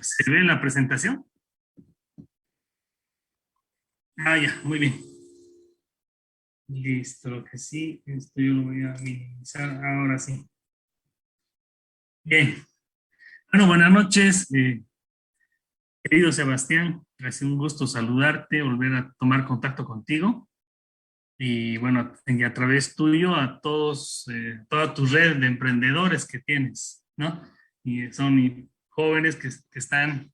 ¿Se ve la presentación? Ah, ya, muy bien. Listo, lo que sí, esto yo lo voy a minimizar ahora sí. Bien. Bueno, buenas noches, querido Sebastián. Es un gusto saludarte, volver a tomar contacto contigo. Y bueno, y a través tuyo a todos, toda tu red de emprendedores que tienes, ¿no? Y son jóvenes que están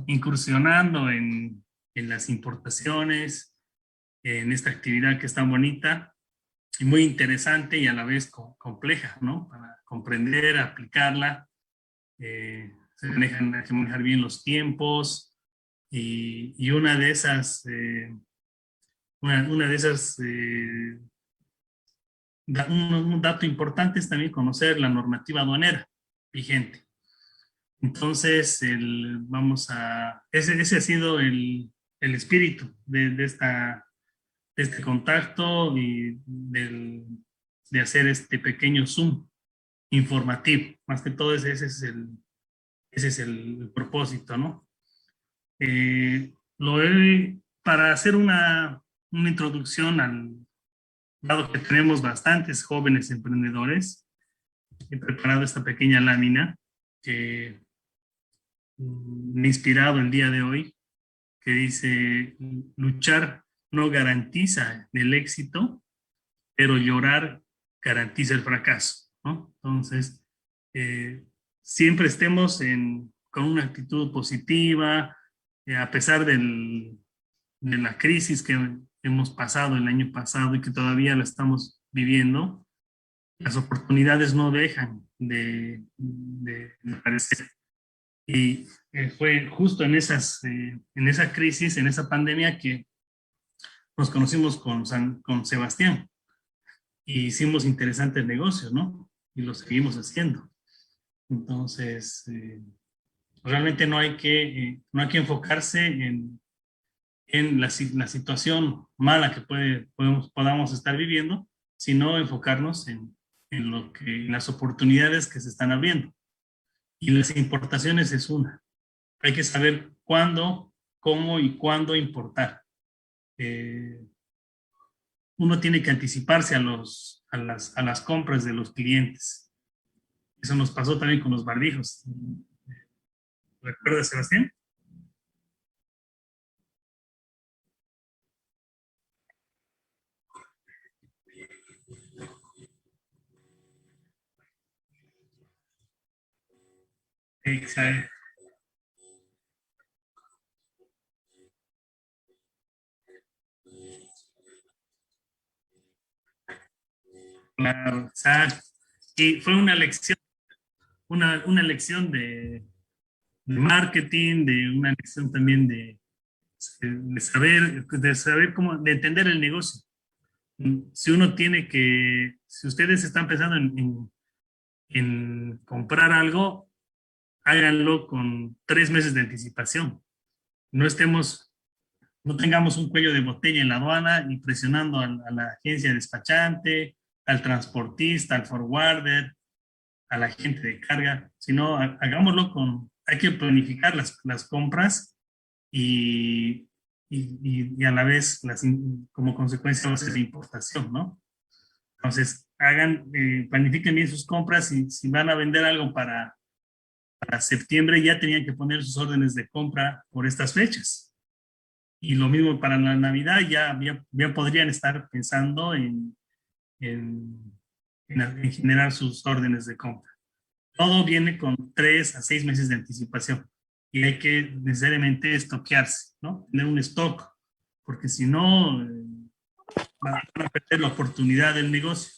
incursionando en las importaciones, en esta actividad que es tan bonita y muy interesante y a la vez compleja, ¿no? Para comprender, aplicarla, se hay que manejar bien los tiempos y una de esas un dato importante es también conocer la normativa aduanera vigente. Entonces, ese ha sido el espíritu de este contacto y de hacer este pequeño Zoom informativo. Más que todo, ese es el propósito, ¿no? Para hacer una introducción dado que tenemos bastantes jóvenes emprendedores, he preparado esta pequeña lámina que me ha inspirado el día de hoy, que dice, luchar no garantiza el éxito, pero llorar garantiza el fracaso, ¿no? Entonces, eh, siempre estemos con una actitud positiva, a pesar de la crisis que hemos pasado el año pasado y que todavía la estamos viviendo, las oportunidades no dejan de aparecer. Y fue justo en esa crisis, en esa pandemia, que nos conocimos con Sebastián y hicimos interesantes negocios, ¿no? Y lo seguimos haciendo. Entonces, realmente no hay que enfocarse en la situación mala que podamos estar viviendo, sino enfocarnos en las oportunidades que se están abriendo. Y las importaciones es una. Hay que saber cuándo, cómo y cuándo importar. Eh, Uno tiene que anticiparse a las compras de los clientes. Eso nos pasó también con los barbijos. ¿Recuerdas, Sebastián? Exacto. Claro, exacto. Y fue una lección de marketing, de una lección también de saber cómo, de entender el negocio. Si ustedes están pensando en comprar algo, háganlo con 3 meses de anticipación. No estemos, no tengamos un cuello de botella en la aduana y presionando a la agencia despachante, al transportista, al forwarder, a la gente de carga, sino hagámoslo hay que planificar las compras y, y a la vez como consecuencia va a ser la importación, ¿no? Entonces, planifiquen bien sus compras y si van a vender algo para septiembre, ya tenían que poner sus órdenes de compra por estas fechas. Y lo mismo para la Navidad, ya podrían estar pensando en, en generar sus órdenes de compra. Todo viene con 3 a 6 meses de anticipación y hay que necesariamente estoquearse, ¿no? Tener un stock, porque si no, van a perder la oportunidad del negocio.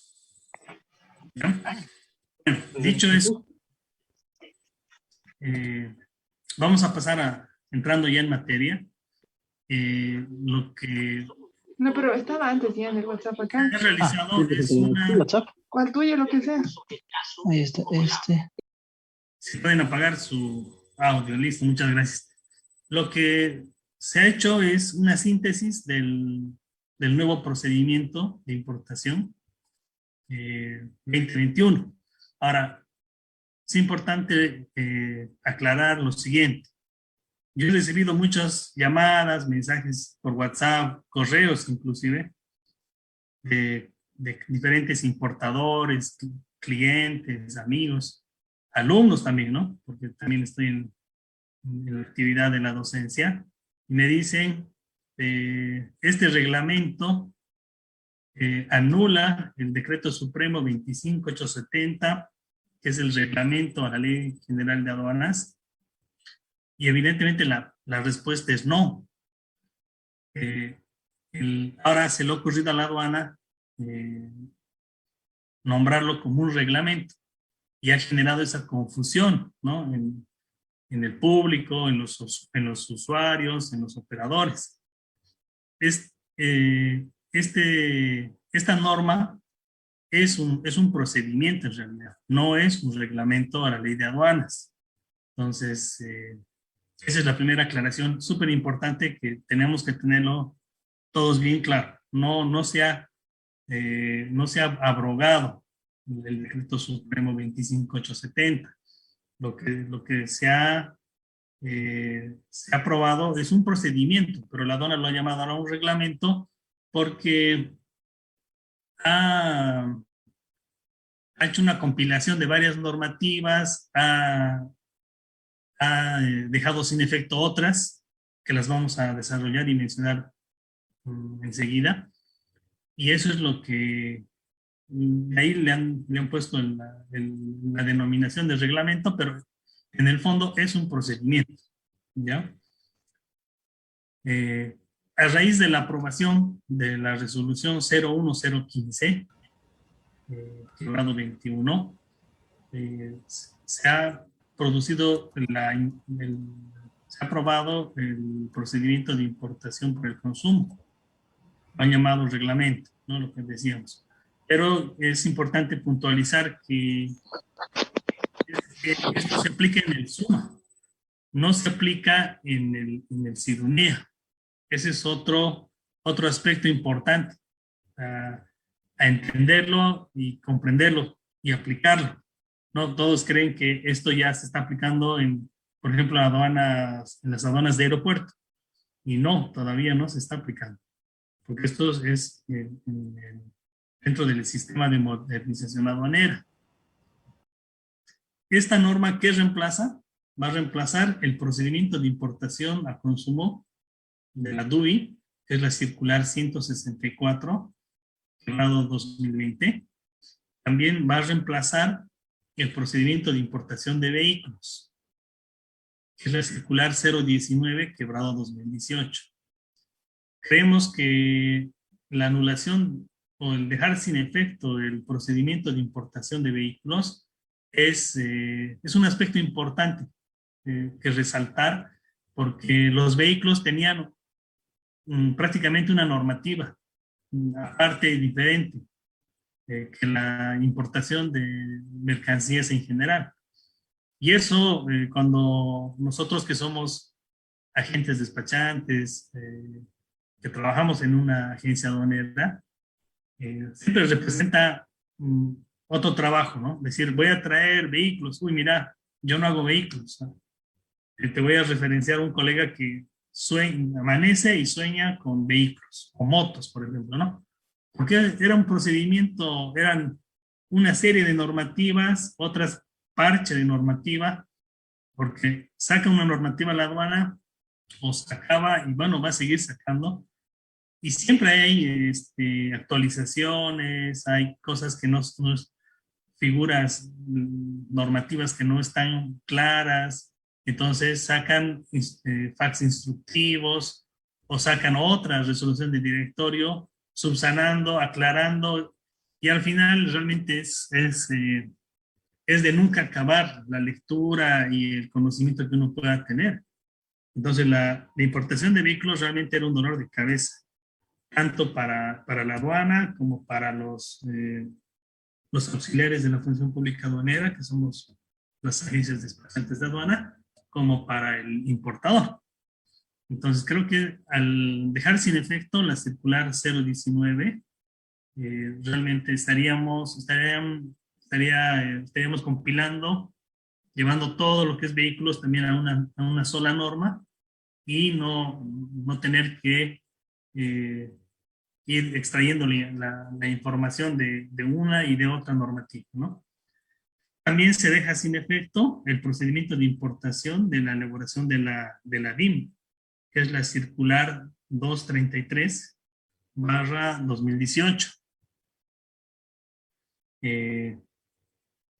¿Ya? Bueno, dicho eso, eh, vamos a pasar entrando ya en materia. Lo que No, pero estaba antes ya en el WhatsApp acá. he realizado es WhatsApp. ¿Cuál tuyo, lo que sea? Ahí está, este. si pueden apagar su audio, listo, muchas gracias. Lo que se ha hecho es una síntesis del nuevo procedimiento de importación 2021. Ahora, es importante aclarar lo siguiente. yo he recibido muchas llamadas, mensajes por WhatsApp, correos inclusive, de diferentes importadores, clientes, amigos, alumnos también, ¿no? Porque también estoy en la actividad de la docencia, y me dicen, este reglamento anula el decreto supremo 25870, que es el reglamento a la Ley General de Aduanas, y evidentemente la respuesta es no. Ahora se le ha ocurrido a la aduana nombrarlo como un reglamento, y ha generado esa confusión, ¿no? En el público, en los usuarios, en los operadores. Esta norma es un procedimiento en realidad, no es un reglamento a la ley de aduanas. Entonces, esa es la primera aclaración súper importante que tenemos que tenerlo todos bien claro. No se ha abrogado el decreto supremo 25870. Lo que se ha aprobado es un procedimiento, pero la aduana lo ha llamado ahora un reglamento porque ha hecho una compilación de varias normativas, ha dejado sin efecto otras, que las vamos a desarrollar y mencionar enseguida, y eso es lo que ahí le han puesto la denominación de reglamento, pero en el fondo es un procedimiento, ¿ya? A raíz de la aprobación de la resolución 01015, quebrado 21, se ha producido se ha aprobado el procedimiento de importación por el consumo. Lo han llamado reglamento, ¿no? Lo que decíamos. Pero es importante puntualizar que esto se aplica en el SUMA, no se aplica en el SIDUNEA. Ese es otro aspecto importante a entenderlo y comprenderlo y aplicarlo. No todos creen que esto ya se está aplicando por ejemplo, en las aduanas de aeropuerto. Y no, todavía no se está aplicando. Porque esto es dentro del sistema de modernización aduanera. Esta norma, ¿qué reemplaza? Va a reemplazar el procedimiento de importación a consumo de la DUI, que es la circular 164, grado 2020. También va a reemplazar el procedimiento de importación de vehículos, que es la circular 019, quebrado 2018. Creemos que la anulación o el dejar sin efecto el procedimiento de importación de vehículos es un aspecto importante que resaltar, porque los vehículos tenían prácticamente una normativa aparte diferente que la importación de mercancías en general. Y eso, cuando nosotros que somos agentes despachantes, que trabajamos en una agencia aduanera, siempre representa otro trabajo, ¿no? Decir, voy a traer vehículos. Uy, mira, yo no hago vehículos, ¿no? Te voy a referenciar a un colega que amanece y sueña con vehículos, o motos, por ejemplo, ¿no? Porque era un procedimiento, eran una serie de normativas, otras parches de normativa, porque saca una normativa a la aduana, o sacaba, y bueno, va a seguir sacando, y siempre hay actualizaciones, hay cosas que figuras normativas que no están claras, entonces sacan fax instructivos o sacan otra resolución de directorio subsanando, aclarando, y al final realmente es de nunca acabar la lectura y el conocimiento que uno pueda tener. Entonces la importación de vehículos realmente era un dolor de cabeza, tanto para la aduana como para los auxiliares de la función pública aduanera, que somos las agencias despachantes de aduana, como para el importador. Entonces creo que al dejar sin efecto la circular 019, realmente estaríamos compilando, llevando todo lo que es vehículos también a una sola norma, y no tener que ir extrayéndole la información de una y de otra normativa, ¿no? También se deja sin efecto el procedimiento de importación de la elaboración de la DIM, que es la circular 233/2018.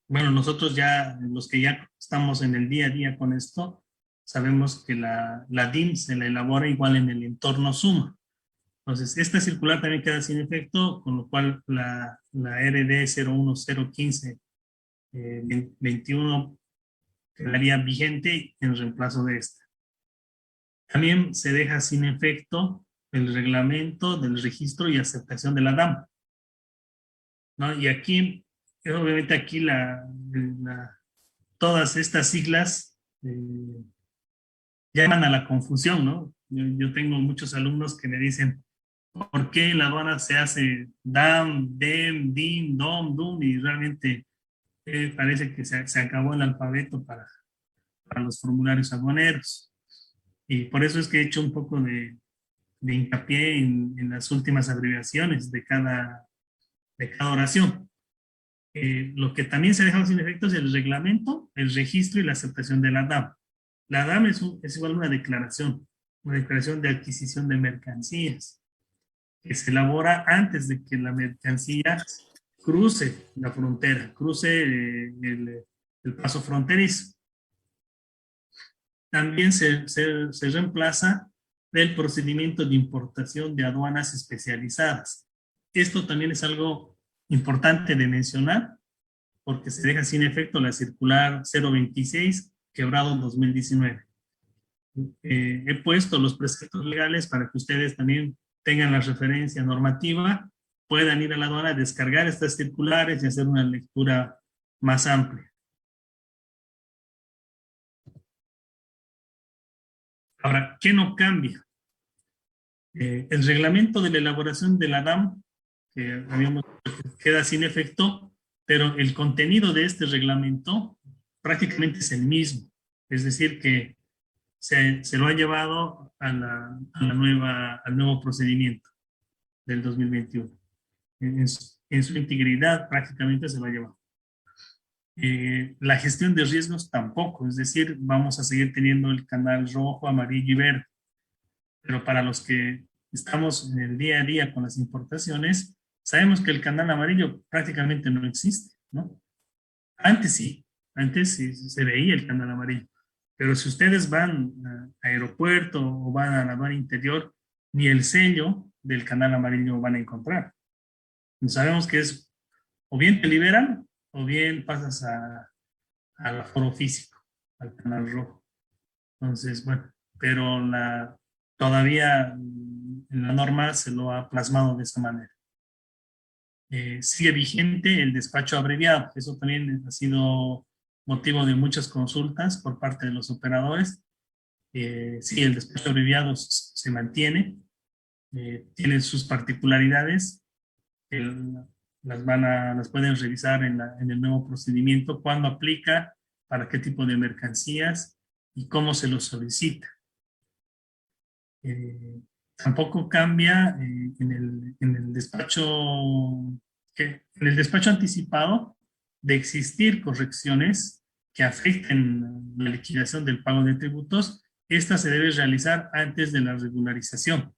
Bueno, nosotros ya, los que ya estamos en el día a día con esto, sabemos que la DIM se la elabora igual en el entorno SUMA. Entonces, esta circular también queda sin efecto, con lo cual la RD 01015 21 quedaría vigente en reemplazo de esta. También se deja sin efecto el reglamento del registro y aceptación de la DAM, ¿no? Y aquí, obviamente aquí todas estas siglas llaman a la confusión, ¿no? Yo tengo muchos alumnos que me dicen, ¿por qué en la aduana se hace DAM, DEM, DIM, DOM, DUM? Y realmente parece que se acabó el alfabeto para los formularios aduaneros. Y por eso es que he hecho un poco de hincapié en las últimas abreviaciones de cada oración. Lo que también se ha dejado sin efecto es el reglamento, el registro y la aceptación de la DAM. La DAM es igual a una declaración de adquisición de mercancías, que se elabora antes de que la mercancía cruce la frontera, cruce el paso fronterizo. También se reemplaza del procedimiento de importación de aduanas especializadas. Esto también es algo importante de mencionar, porque se deja sin efecto la circular 026, quebrado 2019. He puesto los preceptos legales para que ustedes también tengan la referencia normativa, puedan ir a la aduana, descargar estas circulares y hacer una lectura más amplia. Ahora, ¿qué no cambia? El reglamento de la elaboración de la DAM, que queda sin efecto, pero el contenido de este reglamento prácticamente es el mismo. Es decir, que se lo ha llevado al nuevo procedimiento del 2021. En su integridad prácticamente se lo ha llevado. La gestión de riesgos tampoco, es decir, vamos a seguir teniendo el canal rojo, amarillo y verde. Pero para los que estamos en el día a día con las importaciones, sabemos que el canal amarillo prácticamente no existe, ¿no? Antes sí se veía el canal amarillo. Pero si ustedes van a aeropuerto o van a la aduana interior, ni el sello del canal amarillo van a encontrar. Sabemos que es o bien te liberan o bien pasas al aforo físico, al canal rojo. Entonces, bueno, pero todavía en la norma se lo ha plasmado de esa manera. Sigue vigente el despacho abreviado. Eso también ha sido motivo de muchas consultas por parte de los operadores. Sí, el despacho abreviado se mantiene, tiene sus particularidades, las pueden revisar en el nuevo procedimiento, cuándo aplica, para qué tipo de mercancías y cómo se lo solicita. Tampoco cambia en el despacho anticipado de existir correcciones que afecten la liquidación del pago de tributos. Esta se debe realizar antes de la regularización.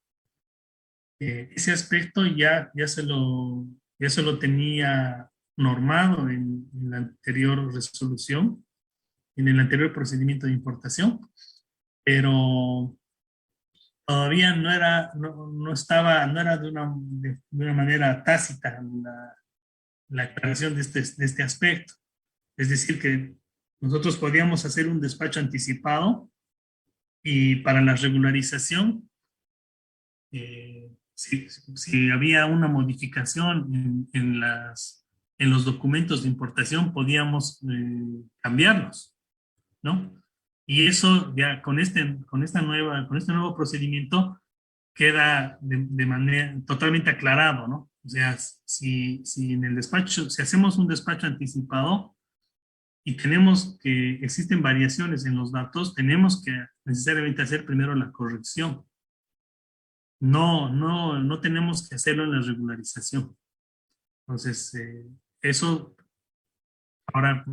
Ese aspecto ya se lo tenía normado en la anterior resolución, en el anterior procedimiento de importación, pero todavía no era de una manera tácita la aclaración de este aspecto. Es decir, que nosotros podíamos hacer un despacho anticipado y para la regularización, si había una modificación en los documentos de importación, podíamos cambiarlos, ¿no? Y eso ya con este nuevo procedimiento queda de manera totalmente aclarado, ¿no? O sea, si en el despacho, si hacemos un despacho anticipado, y tenemos que, existen variaciones en los datos, tenemos que necesariamente hacer primero la corrección. No tenemos que hacerlo en la regularización. Entonces, eso ahora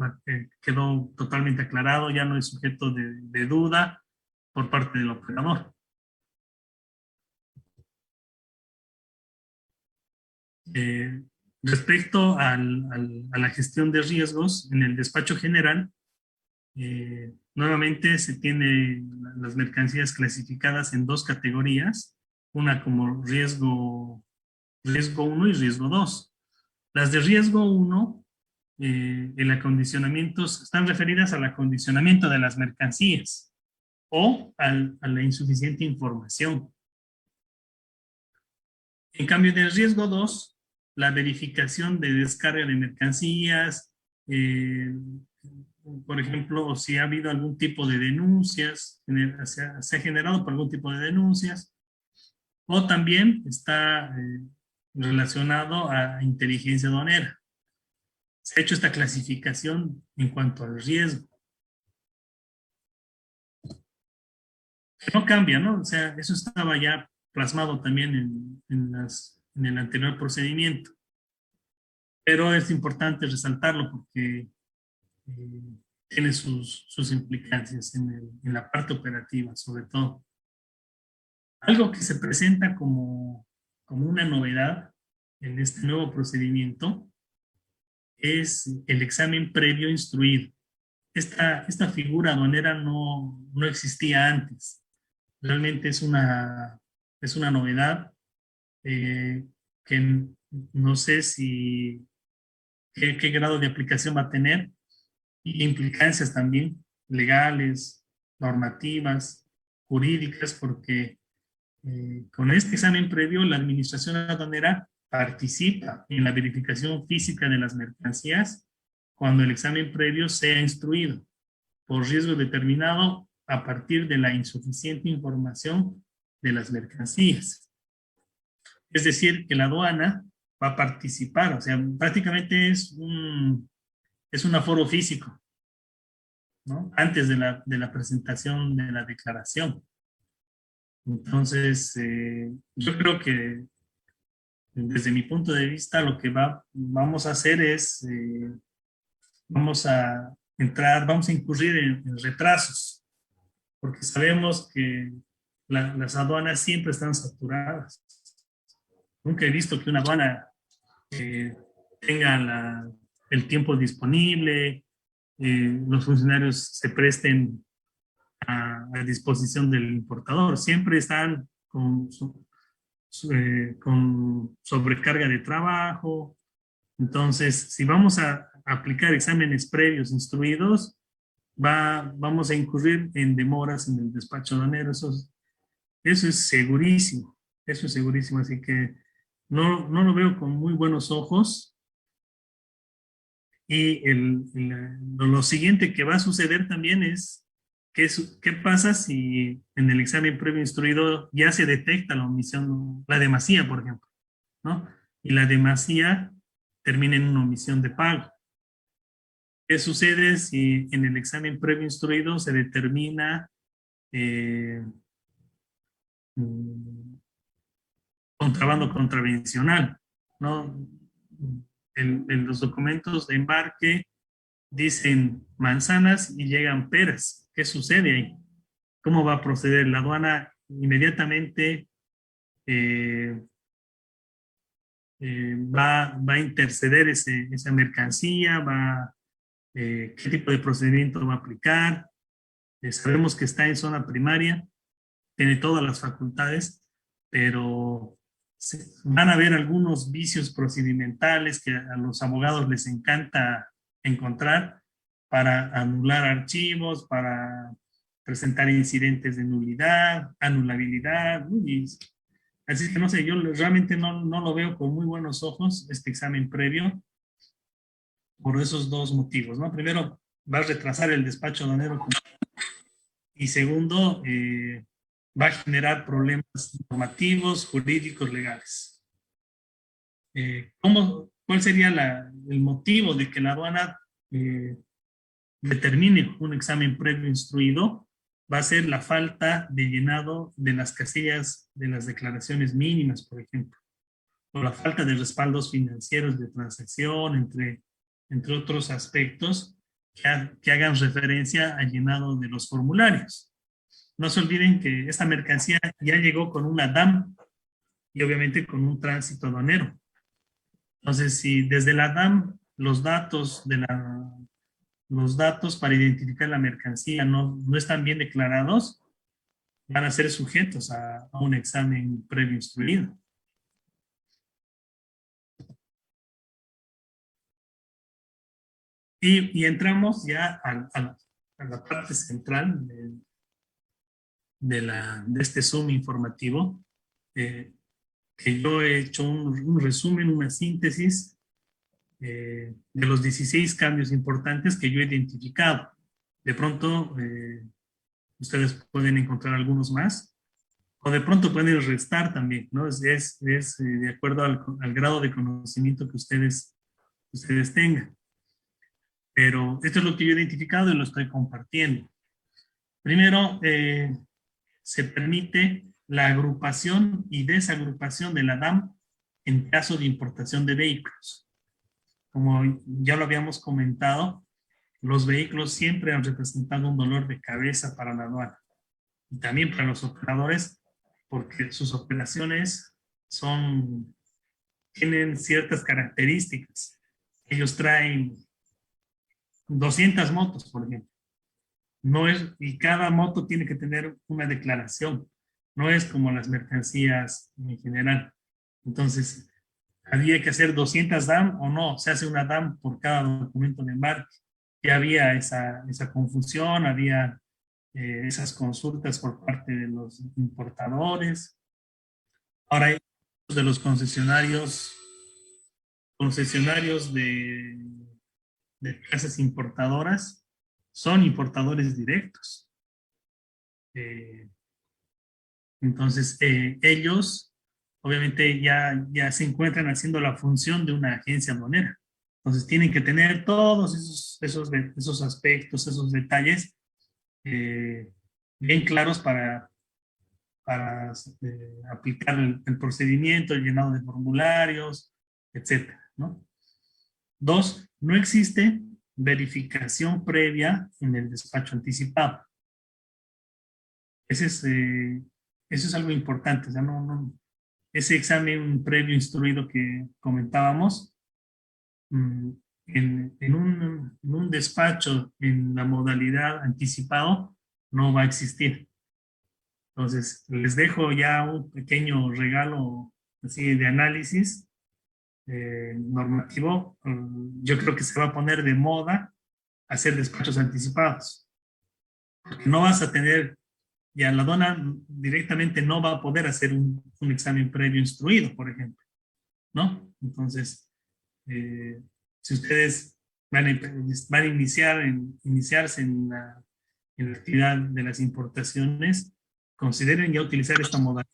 quedó totalmente aclarado, ya no es sujeto de duda por parte del operador. Respecto a la gestión de riesgos, en el despacho general, nuevamente se tiene las mercancías clasificadas en dos categorías, una como riesgo 1 y riesgo 2. Las de riesgo 1, el acondicionamiento, están referidas al acondicionamiento de las mercancías o a la insuficiente información. En cambio, del riesgo 2, la verificación de descarga de mercancías, por ejemplo, si ha habido algún tipo de denuncias, se ha generado por algún tipo de denuncias, o también está relacionado a inteligencia aduanera. Se ha hecho esta clasificación en cuanto al riesgo. No cambia, ¿no? O sea, eso estaba ya plasmado también en el anterior procedimiento. Pero es importante resaltarlo porque tiene sus implicancias en la parte operativa, sobre todo. Algo que se presenta como una novedad en este nuevo procedimiento es el examen previo instruido. Esta figura aduanera no existía antes. Realmente es una novedad que no sé si qué grado de aplicación va a tener, y implicancias también legales, normativas, jurídicas, porque con este examen previo la administración aduanera participa en la verificación física de las mercancías cuando el examen previo sea instruido por riesgo determinado a partir de la insuficiente información de las mercancías. Es decir, que la aduana va a participar, o sea, prácticamente es un aforo físico, ¿no? Antes de la presentación de la declaración. Entonces, yo creo que desde mi punto de vista lo que vamos a hacer es, vamos a incurrir en retrasos, porque sabemos que las aduanas siempre están saturadas. Nunca he visto que una aduana tenga el tiempo disponible, los funcionarios se presten a disposición del importador. Siempre están con sobrecarga de trabajo. Entonces, si vamos a aplicar exámenes previos instruidos, vamos a incurrir en demoras en el despacho aduanero. Eso es segurísimo. Eso es segurísimo. Así que no lo veo con muy buenos ojos. Y lo siguiente que va a suceder también es ¿qué pasa si en el examen previo instruido ya se detecta la omisión, la demasía, por ejemplo, ¿no? Y la demasía termina en una omisión de pago. ¿Qué sucede si en el examen previo instruido se determina contrabando contravencional, ¿no? En los documentos de embarque dicen manzanas y llegan peras. ¿Qué sucede ahí? ¿Cómo va a proceder? La aduana inmediatamente va a interceder esa mercancía, qué tipo de procedimiento va a aplicar. Sabemos que está en zona primaria, tiene todas las facultades, pero van a haber algunos vicios procedimentales que a los abogados les encanta encontrar para anular archivos, para presentar incidentes de nulidad, anulabilidad. Así que no sé, yo realmente no lo veo con muy buenos ojos este examen previo por esos dos motivos, ¿no? Primero, va a retrasar el despacho aduanero y segundo, va a generar problemas normativos, jurídicos, legales. ¿Cuál sería el motivo de que la aduana determine un examen previo instruido va a ser la falta de llenado de las casillas de las declaraciones mínimas, por ejemplo, o la falta de respaldos financieros de transacción, entre otros aspectos que hagan referencia al llenado de los formularios. No se olviden que esta mercancía ya llegó con una DAM y obviamente con un tránsito aduanero. Entonces, si desde la DAM los datos para identificar la mercancía no están bien declarados, van a ser sujetos a un examen previo instruido. Y entramos ya a la parte central de este Zoom informativo, que yo he hecho un resumen, una síntesis de los 16 cambios importantes que yo he identificado. De pronto, ustedes pueden encontrar algunos más, o de pronto pueden restar también, ¿no? Es de acuerdo al grado de conocimiento que ustedes tengan. Pero esto es lo que yo he identificado y lo estoy compartiendo. Primero, se permite la agrupación y desagrupación de la DAM en caso de importación de vehículos. Como ya lo habíamos comentado, los vehículos siempre han representado un dolor de cabeza para la aduana y también para los operadores, porque sus operaciones tienen ciertas características. Ellos traen 200 motos, por ejemplo. Y cada moto tiene que tener una declaración. No es como las mercancías en general. Entonces, ¿había que hacer 200 DAM o no? Se hace una DAM por cada documento de embarque. Ya había esa confusión, había esas consultas por parte de los importadores. Ahora hay de los concesionarios de casas importadoras, son importadores directos. Entonces, ellos obviamente ya se encuentran haciendo la función de una agencia aduanera. Entonces, tienen que tener todos esos aspectos, esos detalles bien claros para aplicar el procedimiento, el llenado de formularios, etcétera, ¿no? 2, no existe verificación previa en el despacho anticipado. Eso es algo importante. O sea, ese examen previo instruido que comentábamos, en un despacho en la modalidad anticipado no va a existir. Entonces, les dejo ya un pequeño regalo así de análisis normativo. Yo creo que se va a poner de moda hacer despachos anticipados. Porque no vas a tener, ya la aduana directamente no va a poder hacer un examen previo instruido, por ejemplo, ¿no? Entonces, si ustedes van a iniciarse en la actividad de las importaciones, consideren ya utilizar esta modalidad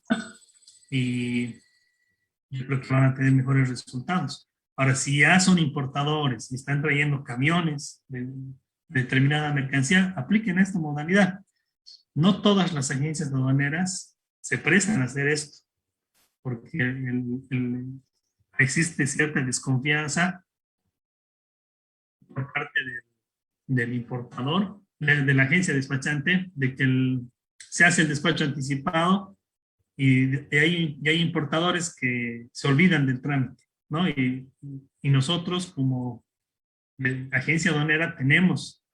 y yo creo que van a tener mejores resultados. Ahora, si ya son importadores y están trayendo camiones de determinada mercancía, apliquen esta modalidad. No todas las agencias aduaneras se prestan a hacer esto, porque existe cierta desconfianza por parte del importador, de la agencia despachante, de que se hace el despacho anticipado y hay importadores que se olvidan del trámite, ¿no? Y nosotros como agencia aduanera tenemos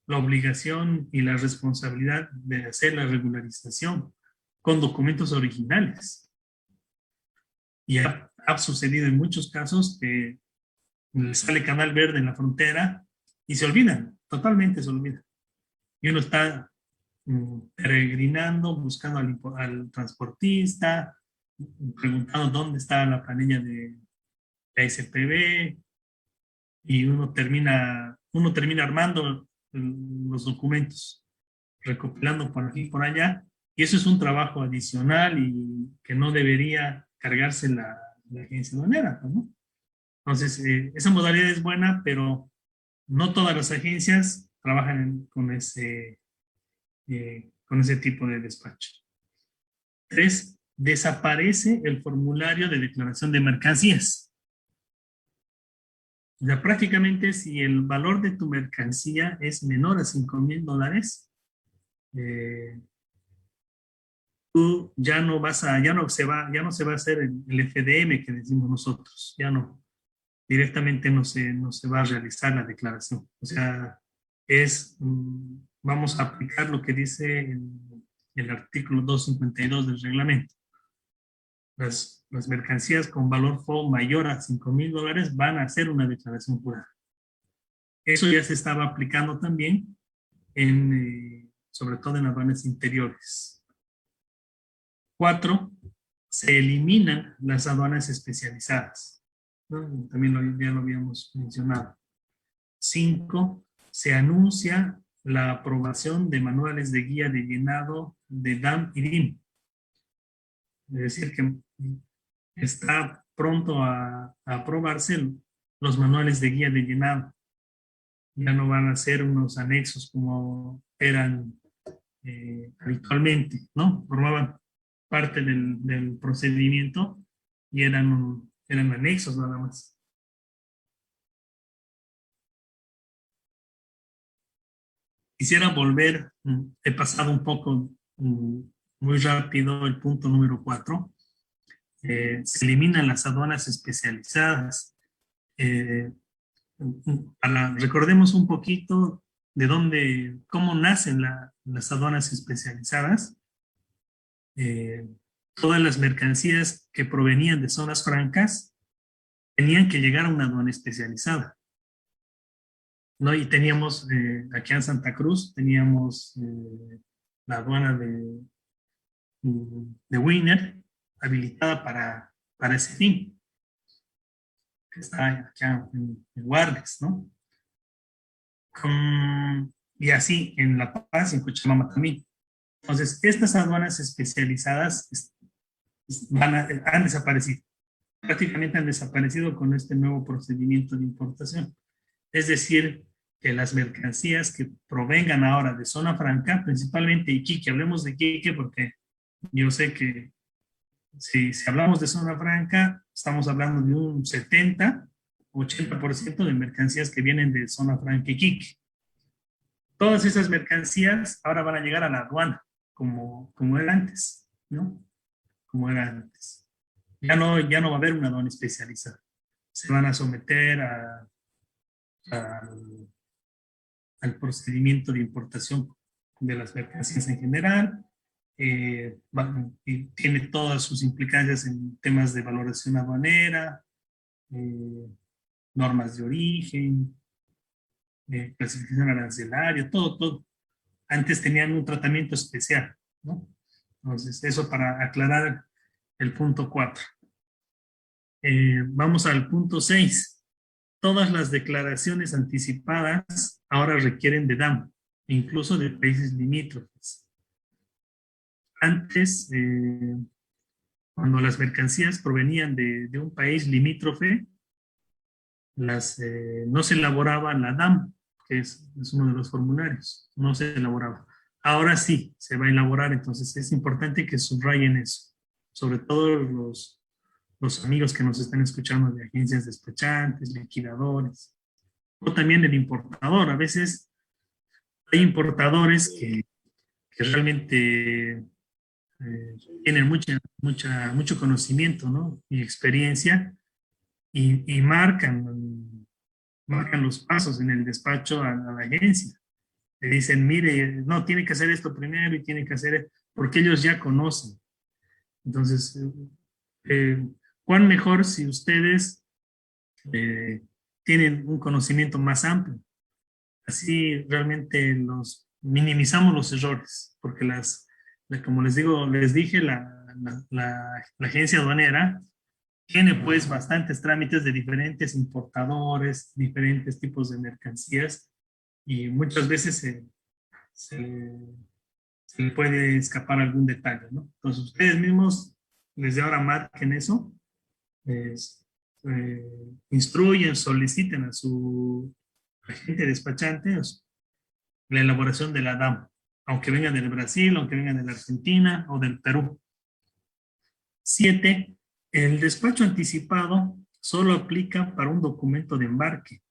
la obligación y la responsabilidad de hacer la regularización con documentos originales. Y ha sucedido en muchos casos que les sale canal verde en la frontera y se olvidan, totalmente se olvidan. Y uno está peregrinando, buscando al transportista, preguntando dónde está la planilla de ASPB, y uno termina armando los documentos, recopilando por aquí y por allá, y eso es un trabajo adicional y que no debería cargarse la agencia aduanera, ¿no? Entonces, esa modalidad es buena, pero no todas las agencias trabajan con ese tipo de despacho. 3, desaparece el formulario de declaración de mercancías. O sea, prácticamente si el valor de tu mercancía es menor a $5,000, tú ya no se va a hacer el FDM que decimos nosotros, ya no, directamente no se va a realizar la declaración. O sea, vamos a aplicar lo que dice el artículo 252 del reglamento. Las mercancías con valor FOB mayor a $5,000 van a hacer una declaración jurada. Eso ya se estaba aplicando también sobre todo en aduanas interiores. 4, se eliminan las aduanas especializadas, ¿no? También ya lo habíamos mencionado. 5, se anuncia la aprobación de manuales de guía de llenado de DAM y DIM. Es decir, que está pronto a aprobarse los manuales de guía de llenado. Ya no van a ser unos anexos como eran habitualmente, ¿no? Formaban parte del procedimiento y eran anexos nada más. Quisiera volver, he pasado un poco muy rápido el punto número 4. Se eliminan las aduanas especializadas. Recordemos un poquito cómo nacen las aduanas especializadas. Todas las mercancías que provenían de zonas francas tenían que llegar a una aduana especializada, ¿no? Y teníamos, aquí en Santa Cruz, teníamos la aduana de Wiener habilitada para ese fin, que está acá en Guardes, ¿no? Y así en La Paz y en Cochabamba también. Entonces, estas aduanas especializadas han desaparecido. Prácticamente han desaparecido con este nuevo procedimiento de importación. Es decir, que las mercancías que provengan ahora de zona franca, principalmente Iquique, hablemos de Iquique porque yo sé que si hablamos de zona franca, estamos hablando de un 70-80% de mercancías que vienen de zona franca Iquique. Todas esas mercancías ahora van a llegar a la aduana, como era antes, ¿no? Como era antes. Ya no va a haber una aduana especializada. Se van a someter al procedimiento de importación de las mercancías en general. Y tiene todas sus implicancias en temas de valoración aduanera, normas de origen, clasificación arancelaria, todo. Antes tenían un tratamiento especial, ¿no? Entonces, eso para aclarar el punto 4. Vamos al punto 6. Todas las declaraciones anticipadas ahora requieren de DAM, incluso de países limítrofes. Antes, cuando las mercancías provenían de un país limítrofe, no se elaboraba la DAM, que es uno de los formularios, no se elaboraba. Ahora sí, se va a elaborar, entonces es importante que subrayen eso, sobre todo los amigos que nos están escuchando de agencias despachantes, liquidadores, o también el importador. A veces hay importadores que realmente tienen mucho conocimiento, ¿no? Y experiencia, y marcan los pasos en el despacho a la agencia. Le dicen, mire, no, tiene que hacer esto primero y tiene que hacer, porque ellos ya conocen. Entonces, ¿cuán mejor si ustedes tienen un conocimiento más amplio? Así realmente minimizamos los errores, porque como les dije, la agencia aduanera tiene pues bastantes trámites de diferentes importadores, diferentes tipos de mercancías, y muchas veces se le puede escapar algún detalle, ¿no? Entonces ustedes mismos, desde ahora marquen eso, instruyen, soliciten a su agente despachante la elaboración de la DAM, aunque venga del Brasil, aunque venga de la Argentina o del Perú. 7. El despacho anticipado solo aplica para un documento de embarque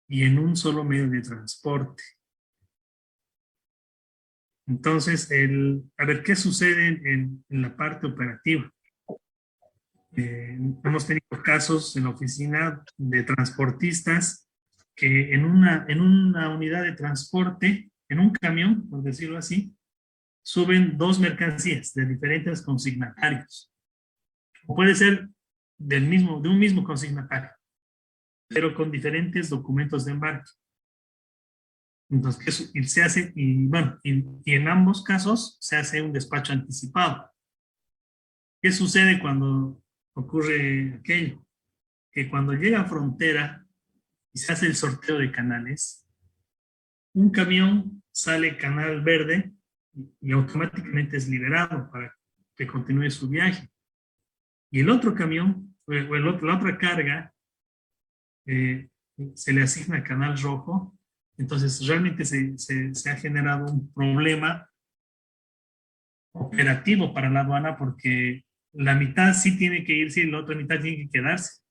y en un solo medio de transporte. Entonces, a ver, ¿qué sucede en la parte operativa? Hemos tenido casos en la oficina de transportistas que en una unidad de transporte, en un camión, por decirlo así, suben 2 mercancías de diferentes consignatarios. O puede ser de un mismo consignatario, pero con diferentes documentos de embarque. Entonces, se hace, y en ambos casos se hace un despacho anticipado. ¿Qué sucede cuando ocurre aquello? Que cuando llega a frontera y se hace el sorteo de canales, un camión sale canal verde y automáticamente es liberado para que continúe su viaje. Y el otro camión, la otra carga, se le asigna canal rojo. Entonces realmente se ha generado un problema operativo para la aduana porque la mitad sí tiene que irse y la otra mitad tiene que quedarse.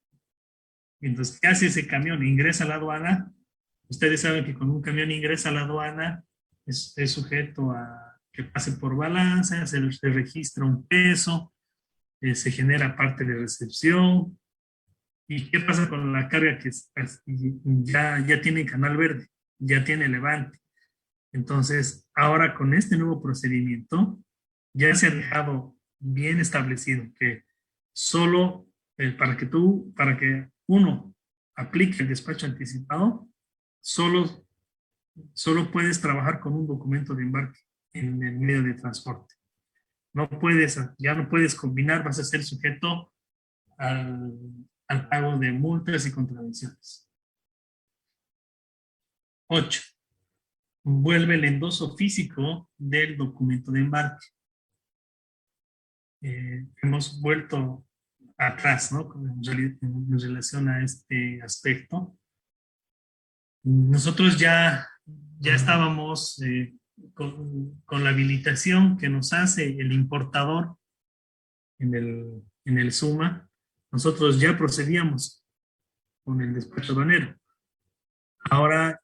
Entonces, ¿qué hace ese camión? Ingresa a la aduana. Ustedes saben que cuando un camión ingresa a la aduana es sujeto a que pase por balanza, se registra un peso, se genera parte de recepción. ¿Y qué pasa con la carga que ya tiene canal verde, ya tiene levante? Entonces, ahora con este nuevo procedimiento, ya se ha dejado bien establecido que solo para que uno aplique el despacho anticipado, solo puedes trabajar con un documento de embarque en el medio de transporte. Ya no puedes combinar, vas a ser sujeto al pago de multas y contravenciones. 8. Vuelve el endoso físico del documento de embarque. Hemos vuelto atrás, ¿no? En relación a este aspecto. Nosotros ya estábamos con la habilitación que nos hace el importador en el SUMA. Nosotros ya procedíamos con el despacho aduanero. Ahora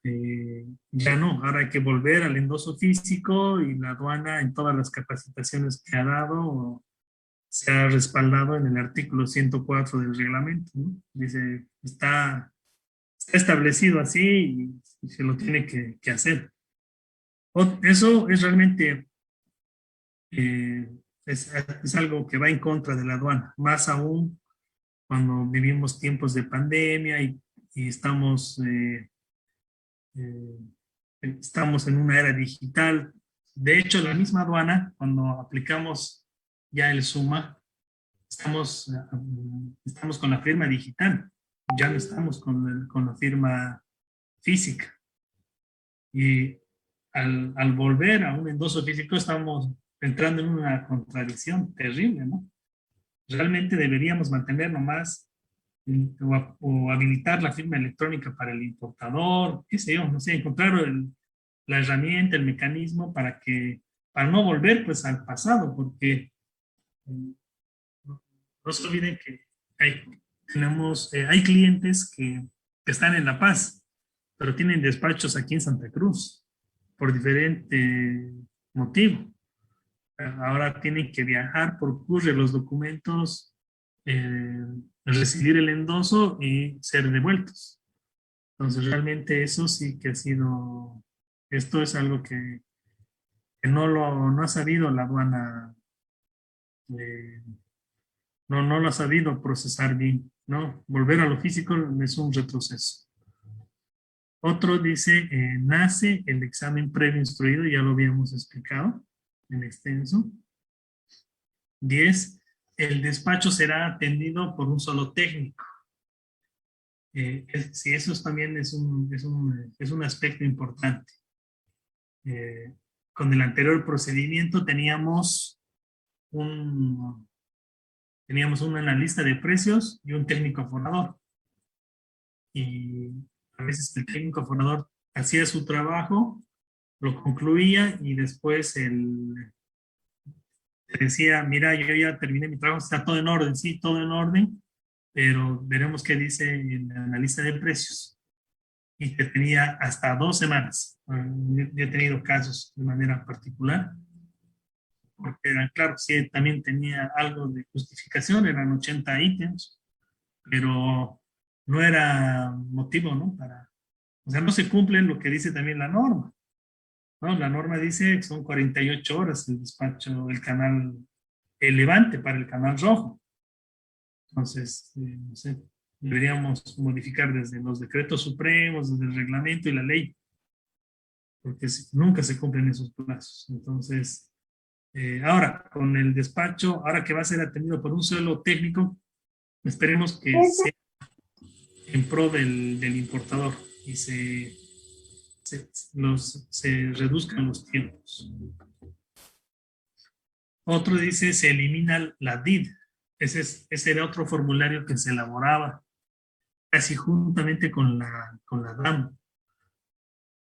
ya no, ahora hay que volver al endoso físico y la aduana en todas las capacitaciones que ha dado se ha respaldado en el artículo 104 del reglamento, ¿no? Dice, está establecido así y se lo tiene que hacer. Eso es realmente, es algo que va en contra de la aduana, más aún cuando vivimos tiempos de pandemia y estamos en una era digital. De hecho, la misma aduana, cuando aplicamos ya el SUMA, estamos con la firma digital, ya no estamos con la firma física. Y al volver a un endoso físico estamos entrando en una contradicción terrible, ¿no? Realmente deberíamos mantener nomás o habilitar la firma electrónica para el importador, qué sé yo, no sé, encontrar la herramienta, el mecanismo para no volver pues al pasado, porque no se olviden que hay clientes que están en La Paz, pero tienen despachos aquí en Santa Cruz, por diferente motivo. Ahora tienen que viajar por curre los documentos, recibir el endoso y ser devueltos. Entonces realmente eso sí que esto es algo que no ha sabido la aduana, no lo ha sabido procesar bien, ¿no? Volver a lo físico es un retroceso. Otro dice, nace el examen previo instruido, ya lo habíamos explicado en extenso. 10. El despacho será atendido por un solo técnico. Sí, eso también es un aspecto importante. Con el anterior procedimiento teníamos un analista de precios y un técnico afonador. Y a veces el técnico afonador hacía su trabajo lo concluía y después te decía, mira, yo ya terminé mi trabajo, está todo en orden, sí, todo en orden, pero veremos qué dice el analista de precios. Y que tenía hasta 2 semanas. Yo he tenido casos de manera particular, porque eran, claro, sí, también tenía algo de justificación, eran 80 ítems, pero no era motivo, ¿no? O sea, no se cumple lo que dice también la norma, ¿no? La norma dice que son 48 horas el despacho, el canal, el levante para el canal rojo. Entonces, no sé, deberíamos modificar desde los decretos supremos, desde el reglamento y la ley, porque nunca se cumplen esos plazos. Entonces, ahora, con el despacho, ahora que va a ser atendido por un solo técnico, esperemos que sea en pro del importador y se reduzcan los tiempos. Otro dice, se elimina la DID. Ese era otro formulario que se elaboraba casi juntamente con la DAM.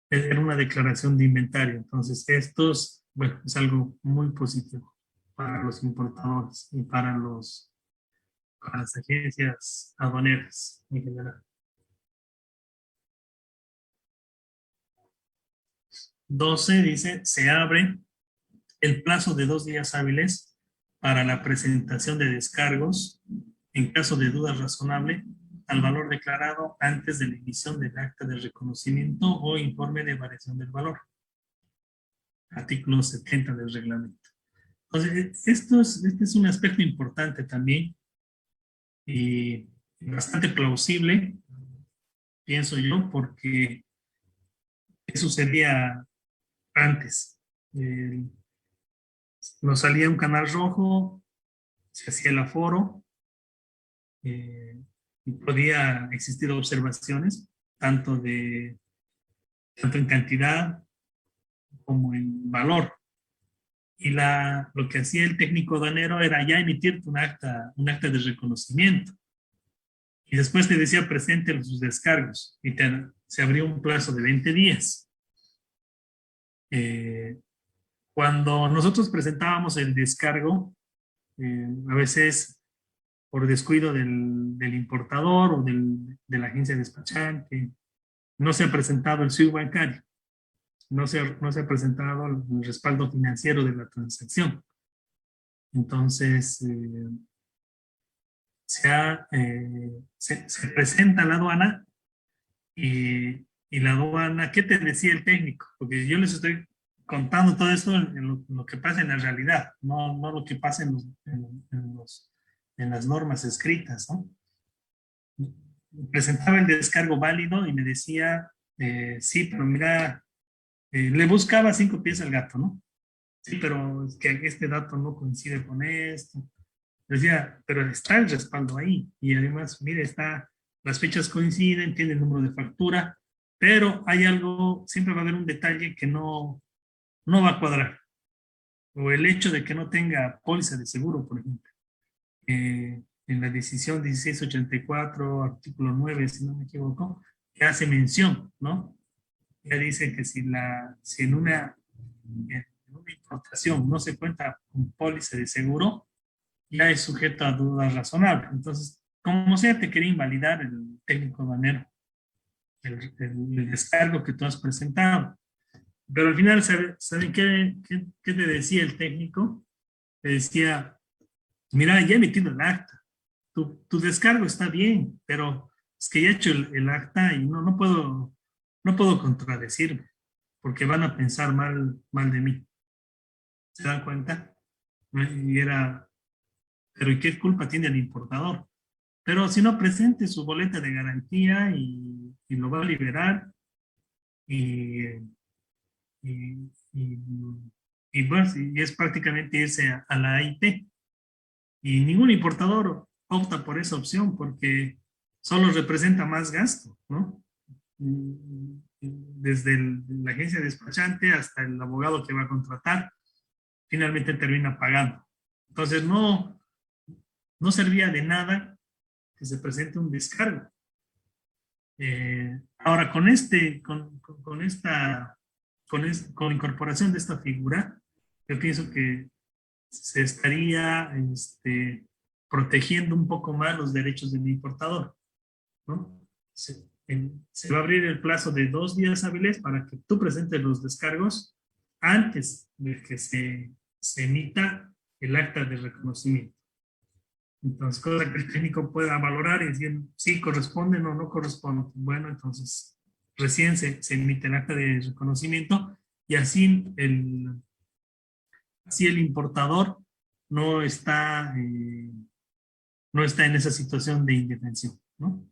Era una declaración de inventario. Entonces, bueno, es algo muy positivo para los importadores y para las agencias aduaneras en general. 12 dice, se abre el plazo de 2 días hábiles para la presentación de descargos en caso de duda razonable al valor declarado antes de la emisión del acta de reconocimiento o informe de variación del valor. Artículo 70 del reglamento. Entonces, este es un aspecto importante también y bastante plausible, pienso yo, porque ¿qué sucedía antes? Nos salía un canal rojo, se hacía el aforo, y podía existir observaciones, tanto en cantidad como en valor. Y lo que hacía el técnico aduanero era ya emitirte un acta de reconocimiento. Y después te decía presente sus descargos y se abrió un plazo de 20 días. Cuando nosotros presentábamos el descargo, a veces por descuido del importador o de la agencia despachante, no se ha presentado el SWIFT bancario, no se ha presentado el respaldo financiero de la transacción. Entonces, se presenta a la aduana y la aduana, ¿qué te decía el técnico? Porque yo les estoy contando todo esto en lo que pasa en la realidad, no lo que pasa en las normas escritas, ¿no? Presentaba el descargo válido y me decía, sí, pero mira, le buscaba 5 pies al gato, ¿no? Sí, pero es que este dato no coincide con esto. Decía, pero está el respaldo ahí. Y además, mire, las fechas coinciden, tiene el número de factura, pero hay algo, siempre va a haber un detalle que no va a cuadrar. O el hecho de que no tenga póliza de seguro, por ejemplo. En la decisión 1684, artículo 9, si no me equivoco, que hace mención, ¿no? Ya dice que si en una importación no se cuenta con póliza de seguro, ya es sujeto a dudas razonables. Entonces, como sea, te quería invalidar el técnico aduanero, el descargo que tú has presentado. Pero al final, ¿saben qué te decía el técnico? Te decía, mira, ya he emitido el acta. Tu descargo está bien, pero es que ya he hecho el acta y no puedo contradecirme, porque van a pensar mal de mí. ¿Se dan cuenta? Pero ¿y qué culpa tiene el importador? Pero si no, presente su boleta de garantía y lo va a liberar y, y, y, bueno, y es prácticamente irse a la AIT. Y ningún importador opta por esa opción porque solo representa más gasto, ¿no? Desde la agencia despachante hasta el abogado que va a contratar, finalmente termina pagando. Entonces no servía de nada que se presente un descargo. Ahora, con esta con la incorporación de esta figura, yo pienso que se estaría protegiendo un poco más los derechos del importador, ¿no? Se va a abrir el plazo de 2 días hábiles para que tú presentes los descargos antes de que se emita el acta de reconocimiento. Entonces, cosa que el técnico pueda valorar y decir si corresponden o no corresponden. Bueno, entonces recién se emite el acta de reconocimiento y así el importador no está en esa situación de indefensión, ¿no?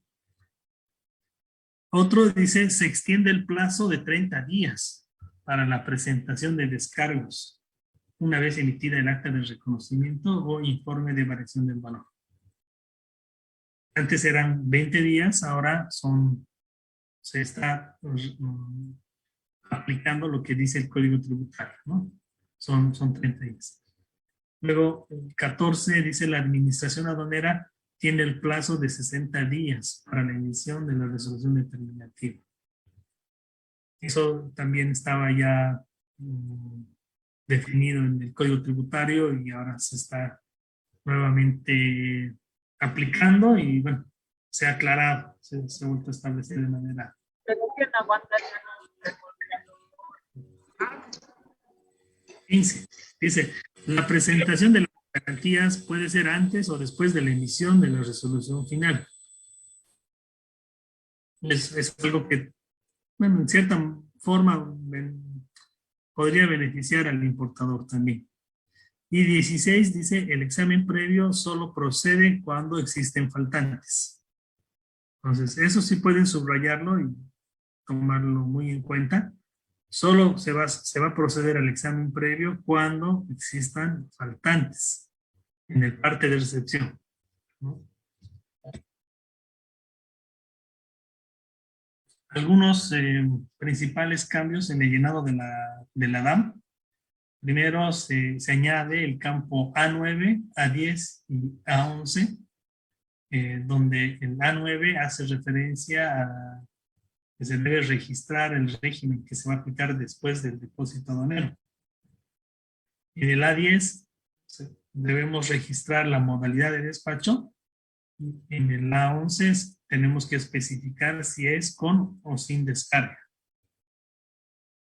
Otro dice, se extiende el plazo de 30 días para la presentación de descargos, una vez emitida el acta de reconocimiento o informe de variación del valor. Antes eran 20 días, ahora se está aplicando lo que dice el Código Tributario, ¿no? Son 30 días. Luego, el 14 dice, la administración aduanera tiene el plazo de 60 días para la emisión de la resolución determinativa. Eso también estaba ya definido en el Código Tributario y ahora se está nuevamente aplicando y bueno, se ha aclarado, se ha vuelto a establecer de manera. 15. Dice, la presentación de las garantías puede ser antes o después de la emisión de la resolución final. Es algo que, bueno, en cierta forma podría beneficiar al importador también. Y 16 dice, el examen previo solo procede cuando existen faltantes. Entonces, eso sí pueden subrayarlo y tomarlo muy en cuenta. Solo se va a proceder al examen previo cuando existan faltantes en el parte de recepción, ¿no? Algunos principales cambios en el llenado de la DAM. Primero se añade el campo A9, A10 y A11, donde el A9 hace referencia a que se debe registrar el régimen que se va a aplicar después del depósito aduanero. En el A10 debemos registrar la modalidad de despacho. En el A11 tenemos que especificar si es con o sin descarga.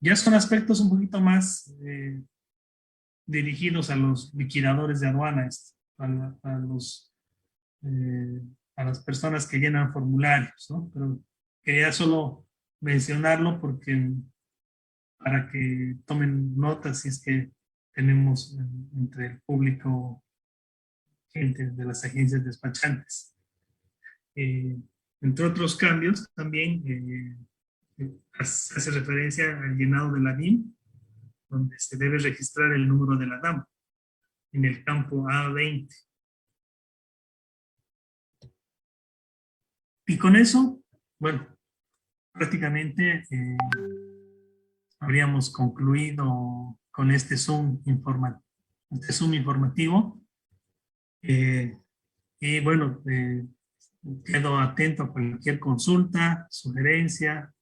Ya son aspectos un poquito más dirigidos a los liquidadores de aduanas, a las personas que llenan formularios, ¿no? Pero quería solo mencionarlo porque para que tomen notas si es que tenemos entre el público gente de las agencias despachantes. Entre otros cambios también hace referencia al llenado de la DIM, donde se debe registrar el número de la DAM en el campo A20. Y con eso, bueno, prácticamente habríamos concluido con este Zoom informativo. Y bueno, quedo atento a cualquier consulta, sugerencia.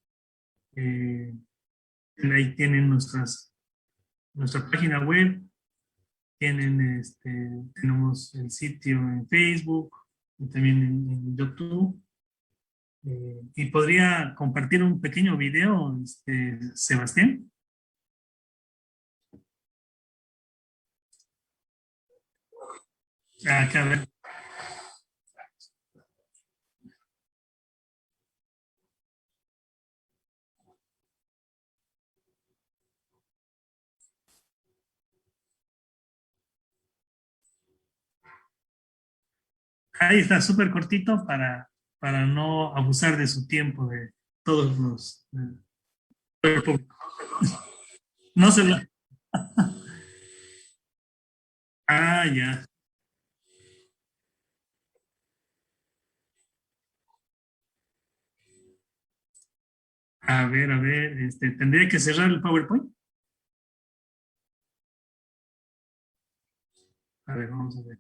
Ahí tienen nuestra página web, tenemos el sitio en Facebook y también en YouTube. Y podría compartir un pequeño video, Sebastián. Acá, a ver. Ahí está, súper cortito para no abusar de su tiempo de todos los... No se lo... Ah, ya. A ver, ¿tendría que cerrar el PowerPoint? A ver, vamos a ver.